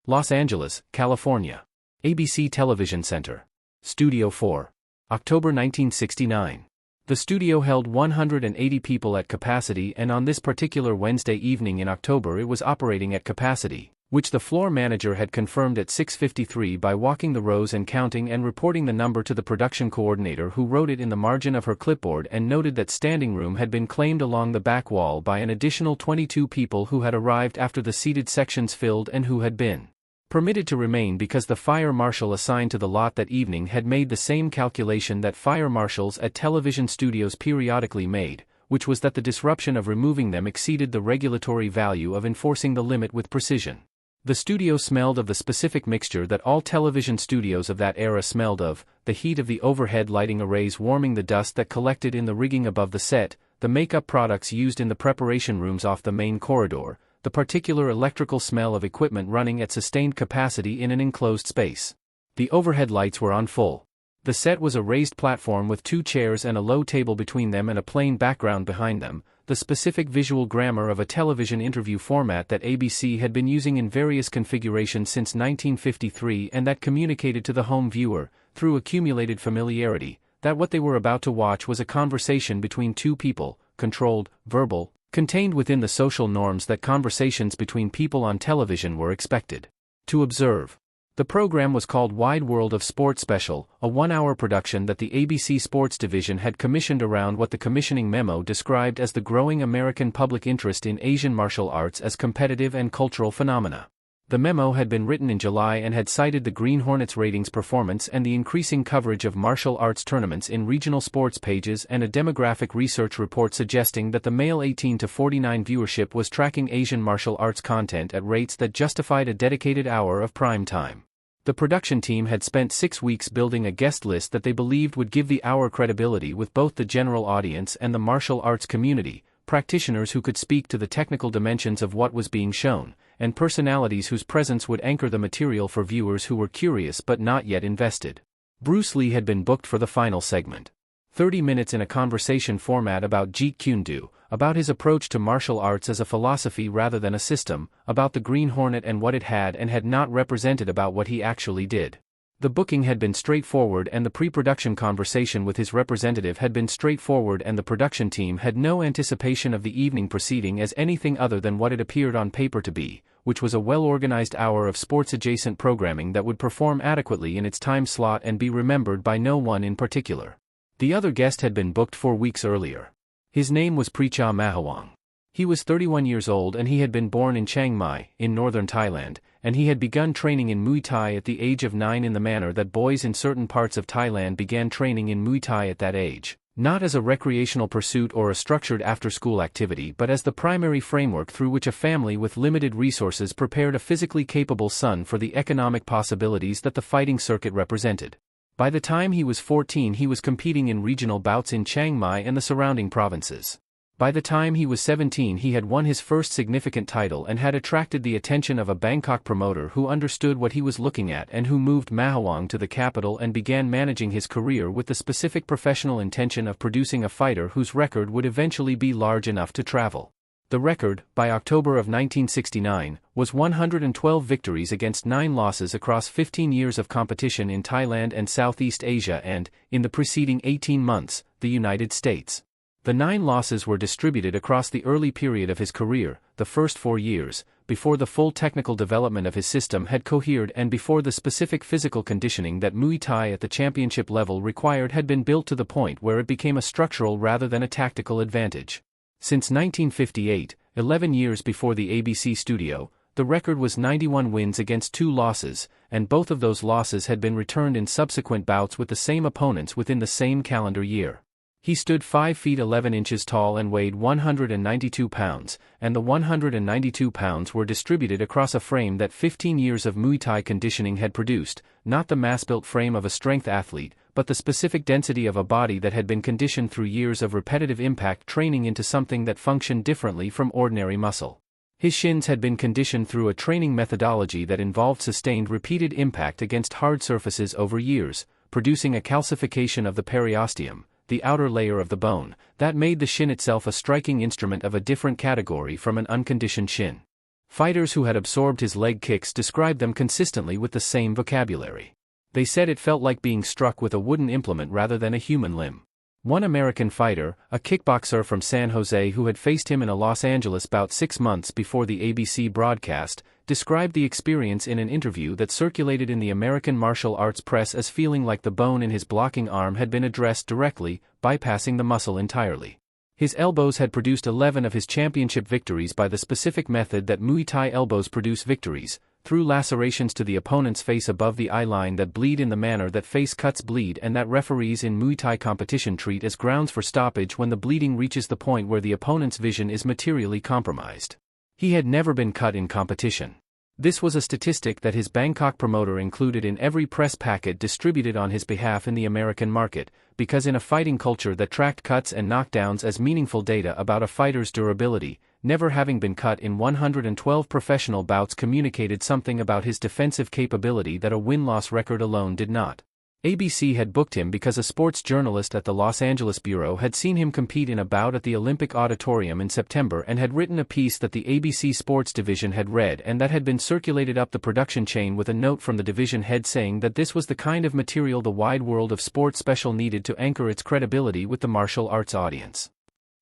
Los Angeles, California. ABC Television Center. Studio 4. October 1969. The studio held 180 people at capacity, and on this particular Wednesday evening in October it was operating at capacity, which the floor manager had confirmed at 6:53 by walking the rows and counting and reporting the number to the production coordinator, who wrote it in the margin of her clipboard and noted that standing room had been claimed along the back wall by an additional 22 people who had arrived after the seated sections filled and who had been permitted to remain because the fire marshal assigned to the lot that evening had made the same calculation that fire marshals at television studios periodically made, which was that the disruption of removing them exceeded the regulatory value of enforcing the limit with precision. The studio smelled of the specific mixture that all television studios of that era smelled of: the heat of the overhead lighting arrays warming the dust that collected in the rigging above the set, the makeup products used in the preparation rooms off the main corridor, the particular electrical smell of equipment running at sustained capacity in an enclosed space. The overhead lights were on full. The set was a raised platform with 2 chairs and a low table between them and a plain background behind them, the specific visual grammar of a television interview format that ABC had been using in various configurations since 1953 and that communicated to the home viewer, through accumulated familiarity, that what they were about to watch was a conversation between 2 people, controlled, verbal, contained within the social norms that conversations between people on television were expected to observe. The program was called Wide World of Sport Special, a 1-hour production that the ABC Sports Division had commissioned around what the commissioning memo described as the growing American public interest in Asian martial arts as competitive and cultural phenomena. The memo had been written in July and had cited the Green Hornets' ratings performance and the increasing coverage of martial arts tournaments in regional sports pages and a demographic research report suggesting that the male 18 to 49 viewership was tracking Asian martial arts content at rates that justified a dedicated hour of prime time. The production team had spent 6 weeks building a guest list that they believed would give the hour credibility with both the general audience and the martial arts community, practitioners who could speak to the technical dimensions of what was being shown, and personalities whose presence would anchor the material for viewers who were curious but not yet invested. Bruce Lee had been booked for the final segment. 30 minutes in a conversation format about Jeet Kune Do, about his approach to martial arts as a philosophy rather than a system, about the Green Hornet and what it had and had not represented, about what he actually did. The booking had been straightforward and the pre-production conversation with his representative had been straightforward, and the production team had no anticipation of the evening proceeding as anything other than what it appeared on paper to be, which was a well-organized hour of sports-adjacent programming that would perform adequately in its time slot and be remembered by no one in particular. The other guest had been booked 4 weeks earlier. His name was Precha Mahawang. He was 31 years old and he had been born in Chiang Mai, in northern Thailand, and he had begun training in Muay Thai at the age of 9 in the manner that boys in certain parts of Thailand began training in Muay Thai at that age, not as a recreational pursuit or a structured after-school activity but as the primary framework through which a family with limited resources prepared a physically capable son for the economic possibilities that the fighting circuit represented. By the time he was 14 he was competing in regional bouts in Chiang Mai and the surrounding provinces. By the time he was 17 he had won his first significant title and had attracted the attention of a Bangkok promoter who understood what he was looking at and who moved Mahawang to the capital and began managing his career with the specific professional intention of producing a fighter whose record would eventually be large enough to travel. The record, by October of 1969, was 112 victories against 9 losses across 15 years of competition in Thailand and Southeast Asia and, in the preceding 18 months, the United States. The 9 losses were distributed across the early period of his career, the first 4 years, before the full technical development of his system had cohered and before the specific physical conditioning that Muay Thai at the championship level required had been built to the point where it became a structural rather than a tactical advantage. Since 1958, 11 years before the ABC studio, the record was 91 wins against 2 losses, and both of those losses had been returned in subsequent bouts with the same opponents within the same calendar year. He stood 5 feet 11 inches tall and weighed 192 pounds, and the 192 pounds were distributed across a frame that 15 years of Muay Thai conditioning had produced, not the mass-built frame of a strength athlete, but the specific density of a body that had been conditioned through years of repetitive impact training into something that functioned differently from ordinary muscle. His shins had been conditioned through a training methodology that involved sustained repeated impact against hard surfaces over years, producing a calcification of the periosteum, the outer layer of the bone, that made the shin itself a striking instrument of a different category from an unconditioned shin. Fighters who had absorbed his leg kicks described them consistently with the same vocabulary. They said it felt like being struck with a wooden implement rather than a human limb. One American fighter, a kickboxer from San Jose who had faced him in a Los Angeles bout 6 months before the ABC broadcast, described the experience in an interview that circulated in the American martial arts press as feeling like the bone in his blocking arm had been addressed directly, bypassing the muscle entirely. His elbows had produced 11 of his championship victories by the specific method that Muay Thai elbows produce victories, through lacerations to the opponent's face above the eye line that bleed in the manner that face cuts bleed and that referees in Muay Thai competition treat as grounds for stoppage when the bleeding reaches the point where the opponent's vision is materially compromised. He had never been cut in competition. This was a statistic that his Bangkok promoter included in every press packet distributed on his behalf in the American market, because in a fighting culture that tracked cuts and knockdowns as meaningful data about a fighter's durability, never having been cut in 112 professional bouts communicated something about his defensive capability that a win-loss record alone did not. ABC had booked him because a sports journalist at the Los Angeles bureau had seen him compete in a bout at the Olympic Auditorium in September and had written a piece that the ABC Sports division had read and that had been circulated up the production chain with a note from the division head saying that this was the kind of material the wide world of sports special needed to anchor its credibility with the martial arts audience.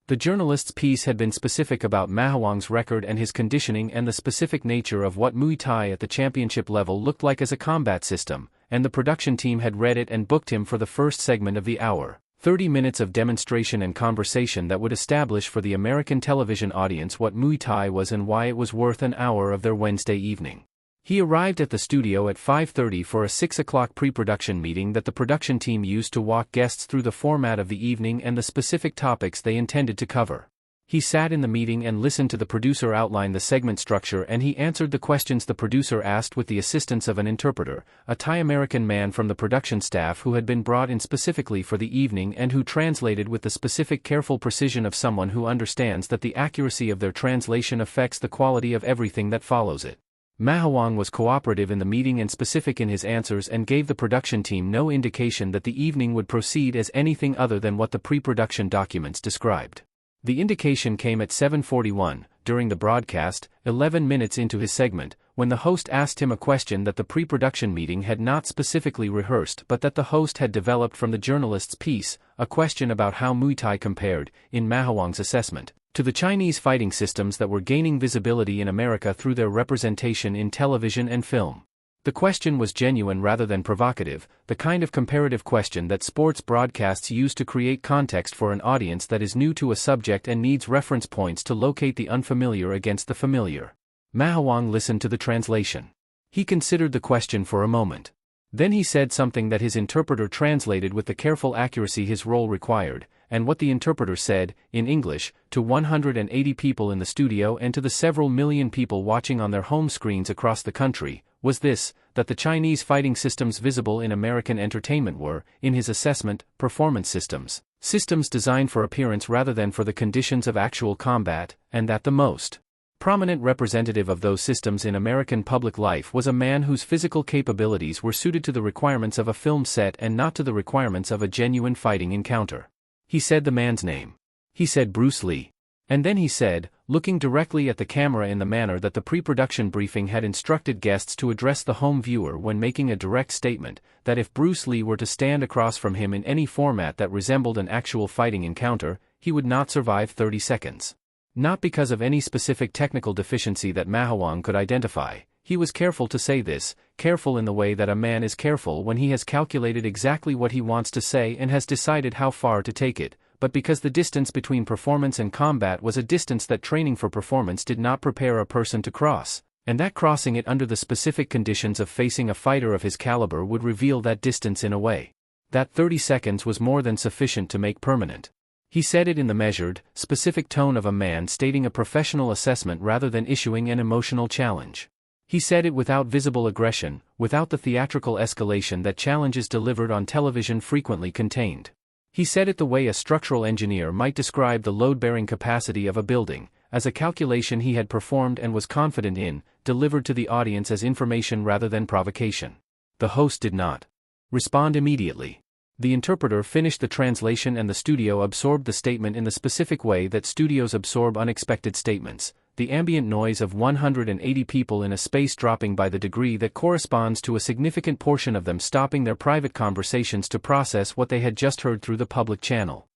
The journalist's piece had been specific about Mahawang's record and his conditioning and the specific nature of what Muay Thai at the championship level looked like as a combat system, and the production team had read it and booked him for the first segment of the hour, 30 minutes of demonstration and conversation that would establish for the American television audience what Muay Thai was and why it was worth an hour of their Wednesday evening. He arrived at the studio at 5:30 for a 6 o'clock pre-production meeting that the production team used to walk guests through the format of the evening and the specific topics they intended to cover. He sat in the meeting and listened to the producer outline the segment structure, and he answered the questions the producer asked with the assistance of an interpreter, a Thai-American man from the production staff who had been brought in specifically for the evening and who translated with the specific careful precision of someone who understands that the accuracy of their translation affects the quality of everything that follows it. Mahawang was cooperative in the meeting and specific in his answers and gave the production team no indication that the evening would proceed as anything other than what the pre-production documents described. The indication came at 7:41, during the broadcast, 11 minutes into his segment, when the host asked him a question that the pre-production meeting had not specifically rehearsed but that the host had developed from the journalist's piece, a question about how Muay Thai compared, in Mahawang's assessment, to the Chinese fighting systems that were gaining visibility in America through their representation in television and film. The question was genuine rather than provocative, the kind of comparative question that sports broadcasts use to create context for an audience that is new to a subject and needs reference points to locate the unfamiliar against the familiar. Mahawang listened to the translation. He considered the question for a moment. Then he said something that his interpreter translated with the careful accuracy his role required, and what the interpreter said, in English, to 180 people in the studio and to the several million people watching on their home screens across the country, was this, that the Chinese fighting systems visible in American entertainment were, in his assessment, performance systems, systems designed for appearance rather than for the conditions of actual combat, and that the most prominent representative of those systems in American public life was a man whose physical capabilities were suited to the requirements of a film set and not to the requirements of a genuine fighting encounter. He said the man's name. He said Bruce Lee. And then he said, looking directly at the camera in the manner that the pre-production briefing had instructed guests to address the home viewer when making a direct statement, that if Bruce Lee were to stand across from him in any format that resembled an actual fighting encounter, he would not survive 30 seconds. Not because of any specific technical deficiency that Mahawang could identify. He was careful to say this, careful in the way that a man is careful when he has calculated exactly what he wants to say and has decided how far to take it, but because the distance between performance and combat was a distance that training for performance did not prepare a person to cross, and that crossing it under the specific conditions of facing a fighter of his caliber would reveal that distance in a way that 30 seconds was more than sufficient to make permanent. He said it in the measured, specific tone of a man stating a professional assessment rather than issuing an emotional challenge. He said it without visible aggression, without the theatrical escalation that challenges delivered on television frequently contained. He said it the way a structural engineer might describe the load-bearing capacity of a building, as a calculation he had performed and was confident in, delivered to the audience as information rather than provocation. The host did not respond immediately. The interpreter finished the translation and the studio absorbed the statement in the specific way that studios absorb unexpected statements, the ambient noise of 180 people in a space dropping by the degree that corresponds to a significant portion of them stopping their private conversations to process what they had just heard through the public channel.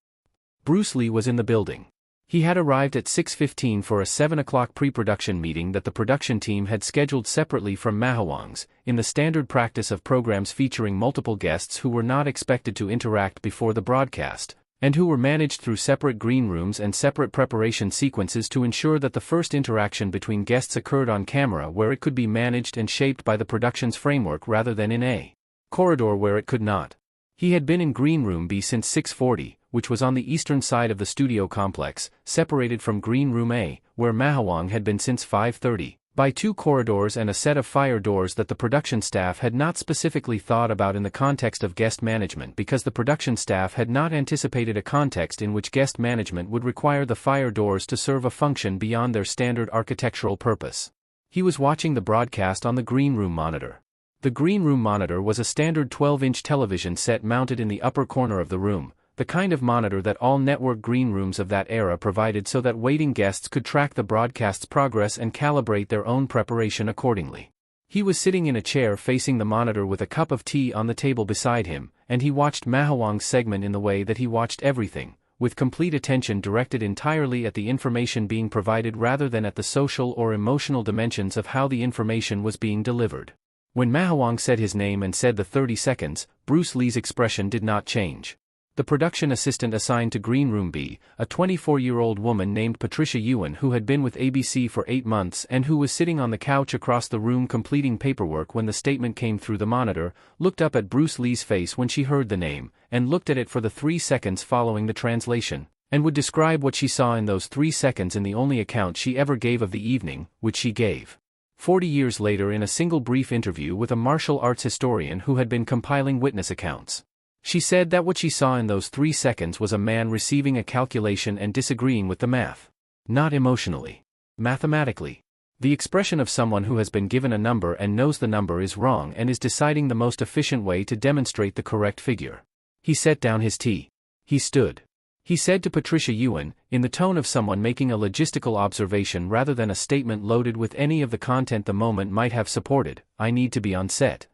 Bruce Lee was in the building. He had arrived at 6:15 for a 7 o'clock pre-production meeting that the production team had scheduled separately from Mahawang's, in the standard practice of programs featuring multiple guests who were not expected to interact before the broadcast, and who were managed through separate green rooms and separate preparation sequences to ensure that the first interaction between guests occurred on camera where it could be managed and shaped by the production's framework rather than in a corridor where it could not. He had been in Green Room B since 6:40, which was on the eastern side of the studio complex, separated from Green Room A, where Mahawang had been since 5:30, by 2 corridors and a set of fire doors that the production staff had not specifically thought about in the context of guest management because the production staff had not anticipated a context in which guest management would require the fire doors to serve a function beyond their standard architectural purpose. He was watching the broadcast on the Green Room monitor. The Green Room monitor was a standard 12-inch television set mounted in the upper corner of the room, the kind of monitor that all network green rooms of that era provided so that waiting guests could track the broadcast's progress and calibrate their own preparation accordingly. He was sitting in a chair facing the monitor with a cup of tea on the table beside him, and he watched Mahawang's segment in the way that he watched everything, with complete attention directed entirely at the information being provided rather than at the social or emotional dimensions of how the information was being delivered. When Mahawang said his name and said the 30 seconds, Bruce Lee's expression did not change. The production assistant assigned to Green Room B, a 24-year-old woman named Patricia Ewan who had been with ABC for 8 months and who was sitting on the couch across the room completing paperwork when the statement came through the monitor, looked up at Bruce Lee's face when she heard the name, and looked at it for the 3 seconds following the translation, and would describe what she saw in those 3 seconds in the only account she ever gave of the evening, which she gave 40 years later in a single brief interview with a martial arts historian who had been compiling witness accounts. She said that what she saw in those 3 seconds was a man receiving a calculation and disagreeing with the math. Not emotionally. Mathematically. The expression of someone who has been given a number and knows the number is wrong and is deciding the most efficient way to demonstrate the correct figure. He set down his tea. He stood. He said to Patricia Ewan, in the tone of someone making a logistical observation rather than a statement loaded with any of the content the moment might have supported, "I need to be on set."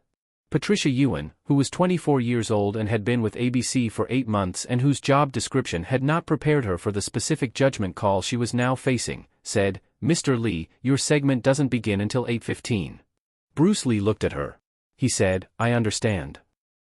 Patricia Ewan, who was 24 years old and had been with ABC for 8 months and whose job description had not prepared her for the specific judgment call she was now facing, said, "Mr. Lee, your segment doesn't begin until 8:15. Bruce Lee looked at her. He said, "I understand."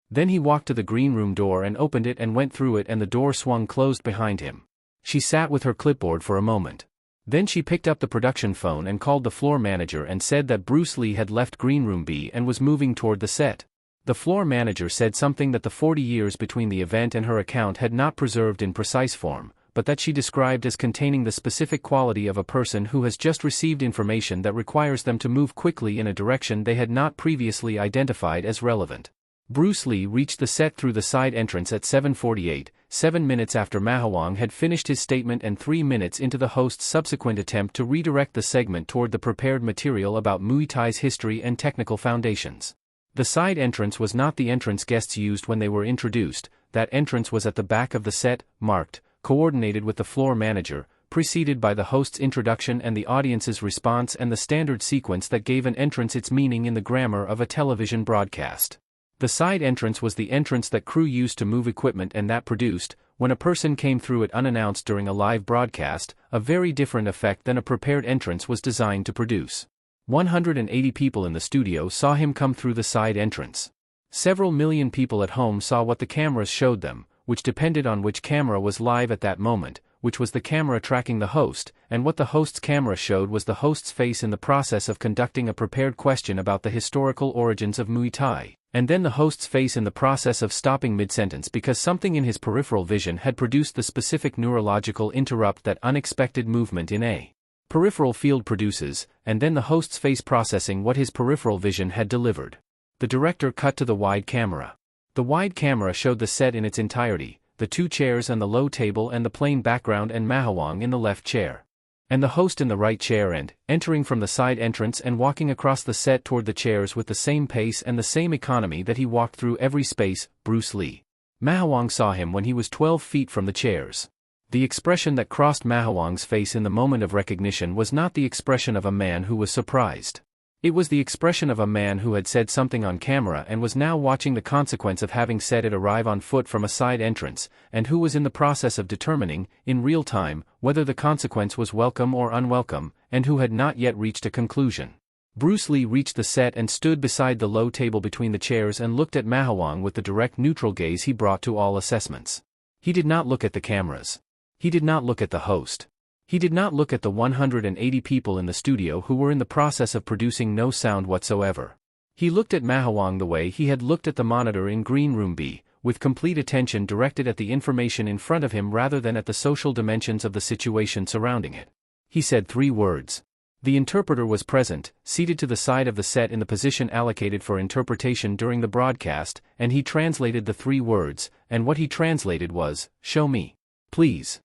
Then he walked to the green room door and opened it and went through it and the door swung closed behind him. She sat with her clipboard for a moment. Then she picked up the production phone and called the floor manager and said that Bruce Lee had left Green Room B and was moving toward the set. The floor manager said something that the 40 years between the event and her account had not preserved in precise form, but that she described as containing the specific quality of a person who has just received information that requires them to move quickly in a direction they had not previously identified as relevant. Bruce Lee reached the set through the side entrance at 7:48, 7 minutes after Mahawang had finished his statement and 3 minutes into the host's subsequent attempt to redirect the segment toward the prepared material about Muay Thai's history and technical foundations. The side entrance was not the entrance guests used when they were introduced. That entrance was at the back of the set, marked, coordinated with the floor manager, preceded by the host's introduction and the audience's response and the standard sequence that gave an entrance its meaning in the grammar of a television broadcast. The side entrance was the entrance that crew used to move equipment and that produced, when a person came through it unannounced during a live broadcast, a very different effect than a prepared entrance was designed to produce. 180 people in the studio saw him come through the side entrance. Several million people at home saw what the cameras showed them, which depended on which camera was live at that moment, which was the camera tracking the host, and what the host's camera showed was the host's face in the process of conducting a prepared question about the historical origins of Muay Thai, and then the host's face in the process of stopping mid-sentence because something in his peripheral vision had produced the specific neurological interrupt that unexpected movement in a peripheral field produces, and then the host's face processing what his peripheral vision had delivered. The director cut to the wide camera. The wide camera showed the set in its entirety, the 2 chairs and the low table and the plain background and Mahawang in the left chair. And the host in the right chair and, entering from the side entrance and walking across the set toward the chairs with the same pace and the same economy that he walked through every space, Bruce Lee. Mahawang saw him when he was 12 feet from the chairs. The expression that crossed Mahawang's face in the moment of recognition was not the expression of a man who was surprised. It was the expression of a man who had said something on camera and was now watching the consequence of having said it arrive on foot from a side entrance, and who was in the process of determining, in real time, whether the consequence was welcome or unwelcome, and who had not yet reached a conclusion. Bruce Lee reached the set and stood beside the low table between the chairs and looked at Mahawang with the direct neutral gaze he brought to all assessments. He did not look at the cameras. He did not look at the host. He did not look at the 180 people in the studio who were in the process of producing no sound whatsoever. He looked at Mahawang the way he had looked at the monitor in Green Room B, with complete attention directed at the information in front of him rather than at the social dimensions of the situation surrounding it. He said 3 words. The interpreter was present, seated to the side of the set in the position allocated for interpretation during the broadcast, and he translated the 3 words, and what he translated was, "Show me, please."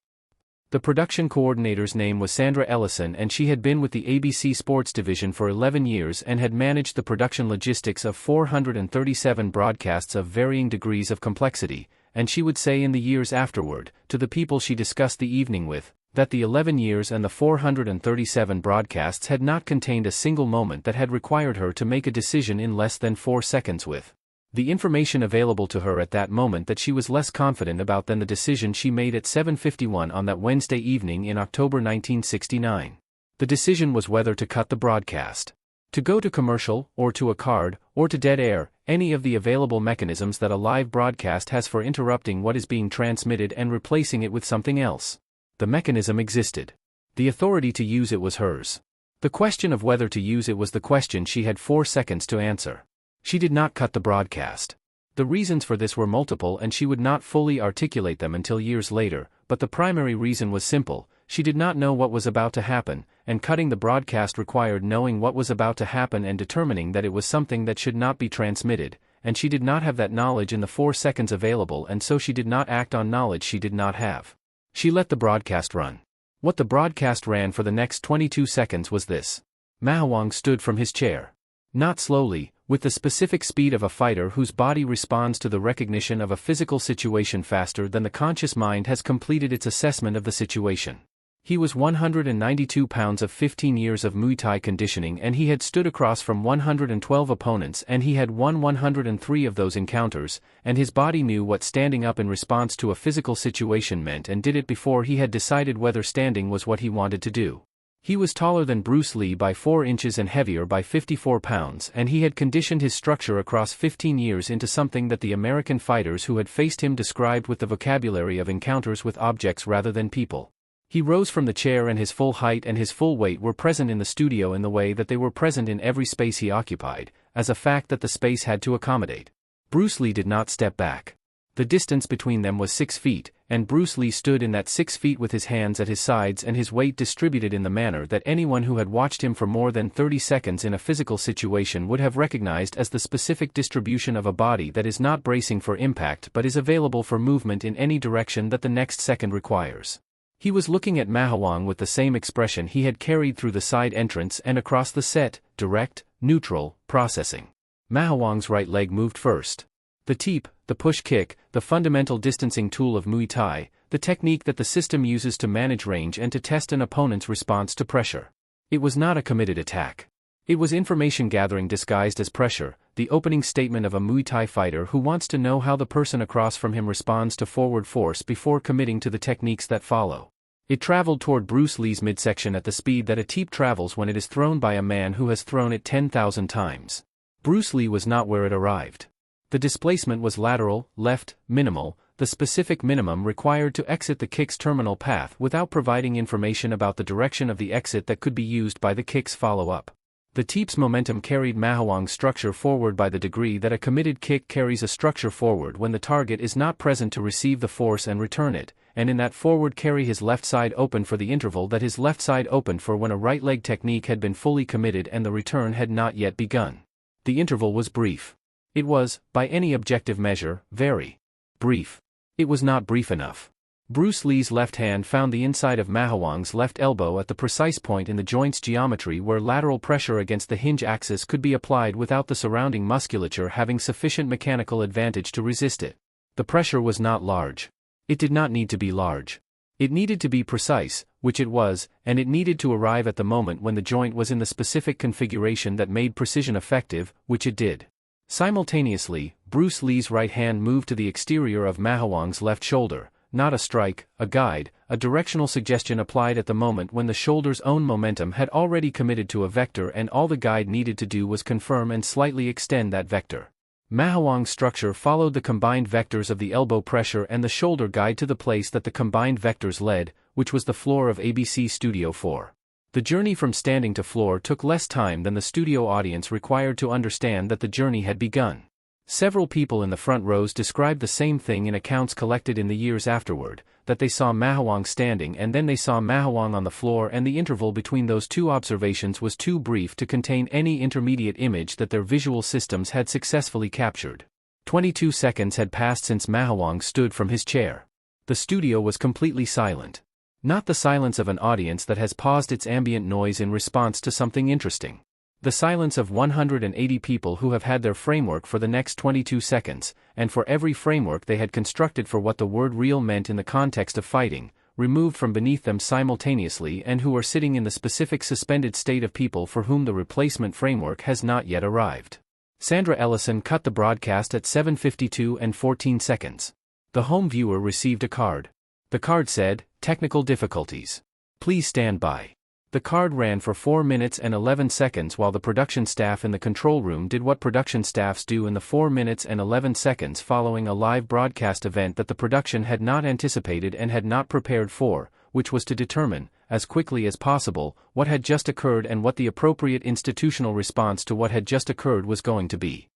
The production coordinator's name was Sandra Ellison, and she had been with the ABC Sports Division for 11 years and had managed the production logistics of 437 broadcasts of varying degrees of complexity, and she would say in the years afterward, to the people she discussed the evening with, that the 11 years and the 437 broadcasts had not contained a single moment that had required her to make a decision in less than 4 seconds with the information available to her at that moment that she was less confident about than the decision she made at 7:51 on that Wednesday evening in October 1969. The decision was whether to cut the broadcast, to go to commercial, or to a card, or to dead air, any of the available mechanisms that a live broadcast has for interrupting what is being transmitted and replacing it with something else. The mechanism existed. The authority to use it was hers. The question of whether to use it was the question she had 4 seconds to answer. She did not cut the broadcast. The reasons for this were multiple and she would not fully articulate them until years later, but the primary reason was simple: she did not know what was about to happen, and cutting the broadcast required knowing what was about to happen and determining that it was something that should not be transmitted, and she did not have that knowledge in the 4 seconds available, and so she did not act on knowledge she did not have. She let the broadcast run. What the broadcast ran for the next 22 seconds was this. Mahawang stood from his chair. Not slowly, with the specific speed of a fighter whose body responds to the recognition of a physical situation faster than the conscious mind has completed its assessment of the situation. He was 192 pounds of 15 years of Muay Thai conditioning, and he had stood across from 112 opponents, and he had won 103 of those encounters, and his body knew what standing up in response to a physical situation meant and did it before he had decided whether standing was what he wanted to do. He was taller than Bruce Lee by 4 inches and heavier by 54 pounds, and he had conditioned his structure across 15 years into something that the American fighters who had faced him described with the vocabulary of encounters with objects rather than people. He rose from the chair, and his full height and his full weight were present in the studio in the way that they were present in every space he occupied, as a fact that the space had to accommodate. Bruce Lee did not step back. The distance between them was 6 feet, and Bruce Lee stood in that 6 feet with his hands at his sides and his weight distributed in the manner that anyone who had watched him for more than 30 seconds in a physical situation would have recognized as the specific distribution of a body that is not bracing for impact but is available for movement in any direction that the next second requires. He was looking at Mahawang with the same expression he had carried through the side entrance and across the set: direct, neutral, processing. Mahawang's right leg moved first. The teep, the push kick, the fundamental distancing tool of Muay Thai, the technique that the system uses to manage range and to test an opponent's response to pressure. It was not a committed attack. It was information gathering disguised as pressure, the opening statement of a Muay Thai fighter who wants to know how the person across from him responds to forward force before committing to the techniques that follow. It traveled toward Bruce Lee's midsection at the speed that a teep travels when it is thrown by a man who has thrown it 10,000 times. Bruce Lee was not where it arrived. The displacement was lateral, left, minimal, the specific minimum required to exit the kick's terminal path without providing information about the direction of the exit that could be used by the kick's follow-up. The teep's momentum carried Mahawang's structure forward by the degree that a committed kick carries a structure forward when the target is not present to receive the force and return it, and in that forward carry his left side open for the interval that his left side opened for when a right leg technique had been fully committed and the return had not yet begun. The interval was brief. It was, by any objective measure, very brief. It was not brief enough. Bruce Lee's left hand found the inside of Mahawang's left elbow at the precise point in the joint's geometry where lateral pressure against the hinge axis could be applied without the surrounding musculature having sufficient mechanical advantage to resist it. The pressure was not large. It did not need to be large. It needed to be precise, which it was, and it needed to arrive at the moment when the joint was in the specific configuration that made precision effective, which it did. Simultaneously, Bruce Lee's right hand moved to the exterior of Mahawang's left shoulder, not a strike, a guide, a directional suggestion applied at the moment when the shoulder's own momentum had already committed to a vector and all the guide needed to do was confirm and slightly extend that vector. Mahawang's structure followed the combined vectors of the elbow pressure and the shoulder guide to the place that the combined vectors led, which was the floor of ABC Studio 4. The journey from standing to floor took less time than the studio audience required to understand that the journey had begun. Several people in the front rows described the same thing in accounts collected in the years afterward, that they saw Mahawang standing and then they saw Mahawang on the floor, and the interval between those two observations was too brief to contain any intermediate image that their visual systems had successfully captured. 22 seconds had passed since Mahawang stood from his chair. The studio was completely silent. Not the silence of an audience that has paused its ambient noise in response to something interesting. The silence of 180 people who have had their framework for the next 22 seconds, and for every framework they had constructed for what the word real meant in the context of fighting, removed from beneath them simultaneously, and who are sitting in the specific suspended state of people for whom the replacement framework has not yet arrived. Sandra Ellison cut the broadcast at 7:52 and 14 seconds. The home viewer received a card. The card said, "Technical difficulties. Please stand by." The card ran for 4 minutes and 11 seconds while the production staff in the control room did what production staffs do in the 4 minutes and 11 seconds following a live broadcast event that the production had not anticipated and had not prepared for, which was to determine, as quickly as possible, what had just occurred and what the appropriate institutional response to what had just occurred was going to be.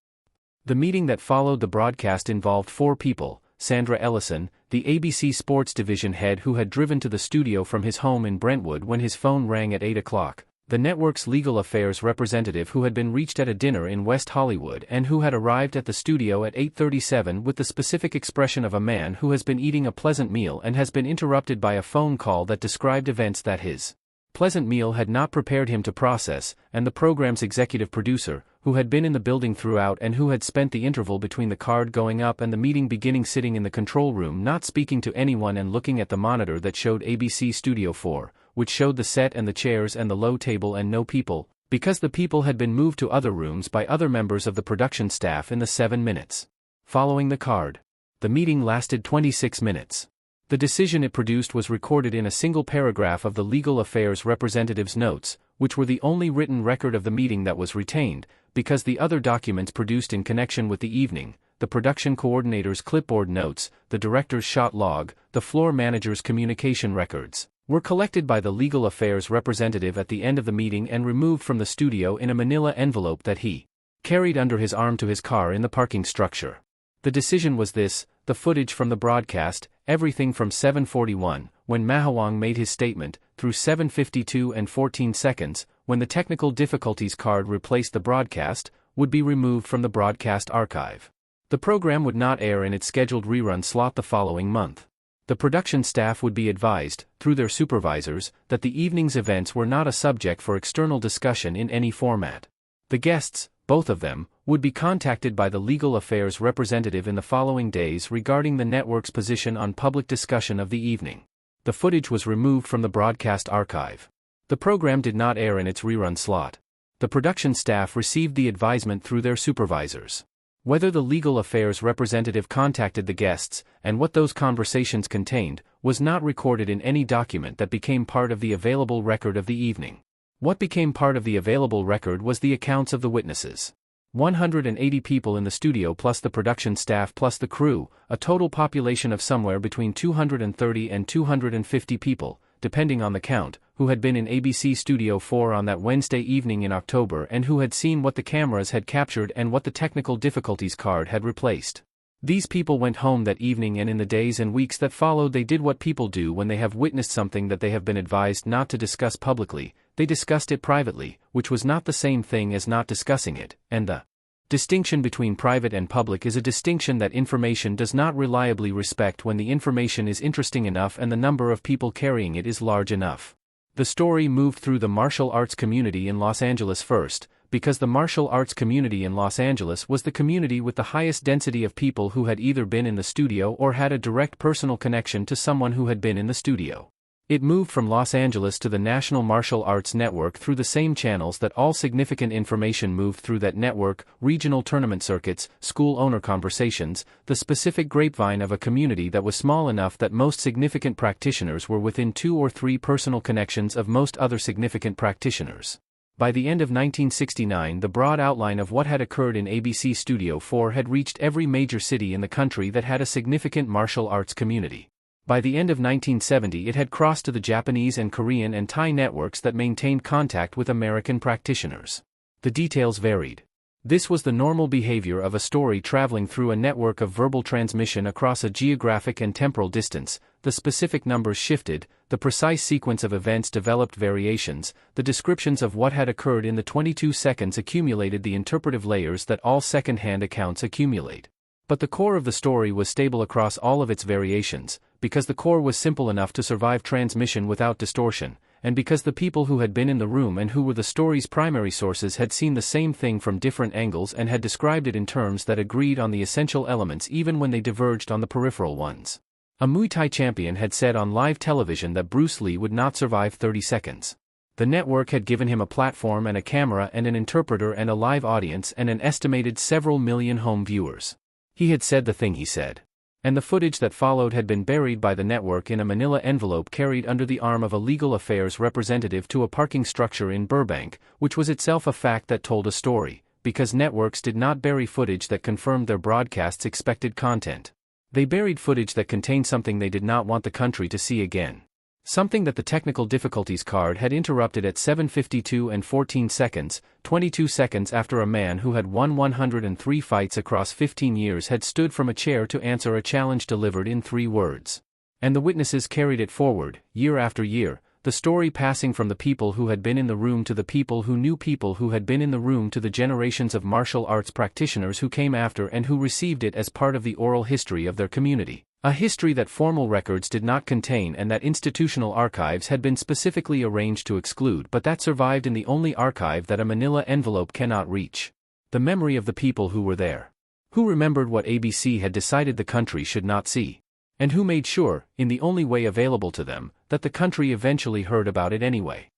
The meeting that followed the broadcast involved 4 people: Sandra Ellison, the ABC Sports Division head who had driven to the studio from his home in Brentwood when his phone rang at 8 o'clock, the network's legal affairs representative who had been reached at a dinner in West Hollywood and who had arrived at the studio at 8:37 with the specific expression of a man who has been eating a pleasant meal and has been interrupted by a phone call that described events that his pleasant meal had not prepared him to process, and the program's executive producer, who had been in the building throughout and who had spent the interval between the card going up and the meeting beginning sitting in the control room not speaking to anyone and looking at the monitor that showed ABC Studio 4, which showed the set and the chairs and the low table and no people, because the people had been moved to other rooms by other members of the production staff in the 7 minutes following the card. The meeting lasted 26 minutes. The decision it produced was recorded in a single paragraph of the legal affairs representative's notes, which were the only written record of the meeting that was retained, because the other documents produced in connection with the evening, the production coordinator's clipboard notes, the director's shot log, the floor manager's communication records, were collected by the legal affairs representative at the end of the meeting and removed from the studio in a manila envelope that he carried under his arm to his car in the parking structure. The decision was this: the footage from the broadcast, everything from 7:41, when Mahawang made his statement, through 7:52 and 14 seconds, when the technical difficulties card replaced the broadcast, would be removed from the broadcast archive. The program would not air in its scheduled rerun slot the following month. The production staff would be advised, through their supervisors, that the evening's events were not a subject for external discussion in any format. The guests, both of them, would be contacted by the legal affairs representative in the following days regarding the network's position on public discussion of the evening. The footage was removed from the broadcast archive. The program did not air in its rerun slot. The production staff received the advisement through their supervisors. Whether the legal affairs representative contacted the guests, and what those conversations contained, was not recorded in any document that became part of the available record of the evening. What became part of the available record was the accounts of the witnesses. 180 people in the studio plus the production staff plus the crew, a total population of somewhere between 230 and 250 people, depending on the count, who had been in ABC Studio 4 on that Wednesday evening in October and who had seen what the cameras had captured and what the technical difficulties card had replaced. These people went home that evening, and in the days and weeks that followed they did what people do when they have witnessed something that they have been advised not to discuss publicly. They discussed it privately, which was not the same thing as not discussing it, and the distinction between private and public is a distinction that information does not reliably respect when the information is interesting enough and the number of people carrying it is large enough. The story moved through the martial arts community in Los Angeles first, because the martial arts community in Los Angeles was the community with the highest density of people who had either been in the studio or had a direct personal connection to someone who had been in the studio. It moved from Los Angeles to the National Martial Arts Network through the same channels that all significant information moved through that network: regional tournament circuits, school owner conversations, the specific grapevine of a community that was small enough that most significant practitioners were within 2 or 3 personal connections of most other significant practitioners. By the end of 1969, the broad outline of what had occurred in ABC Studio 4 had reached every major city in the country that had a significant martial arts community. By the end of 1970, it had crossed to the Japanese and Korean and Thai networks that maintained contact with American practitioners. The details varied. This was the normal behavior of a story traveling through a network of verbal transmission across a geographic and temporal distance. The specific numbers shifted, the precise sequence of events developed variations, the descriptions of what had occurred in the 22 seconds accumulated the interpretive layers that all second-hand accounts accumulate. But the core of the story was stable across all of its variations, because the core was simple enough to survive transmission without distortion, and because the people who had been in the room and who were the story's primary sources had seen the same thing from different angles and had described it in terms that agreed on the essential elements even when they diverged on the peripheral ones. A Muay Thai champion had said on live television that Bruce Lee would not survive 30 seconds. The network had given him a platform and a camera and an interpreter and a live audience and an estimated several million home viewers. He had said the thing he said. And the footage that followed had been buried by the network in a manila envelope carried under the arm of a legal affairs representative to a parking structure in Burbank, which was itself a fact that told a story, because networks did not bury footage that confirmed their broadcast's expected content. They buried footage that contained something they did not want the country to see again. Something that the technical difficulties card had interrupted at 7:52 and 14 seconds, 22 seconds after a man who had won 103 fights across 15 years had stood from a chair to answer a challenge delivered in 3 words. And the witnesses carried it forward, year after year, the story passing from the people who had been in the room to the people who knew people who had been in the room to the generations of martial arts practitioners who came after and who received it as part of the oral history of their community. A history that formal records did not contain and that institutional archives had been specifically arranged to exclude, but that survived in the only archive that a manila envelope cannot reach. The memory of the people who were there. Who remembered what ABC had decided the country should not see. And who made sure, in the only way available to them, that the country eventually heard about it anyway.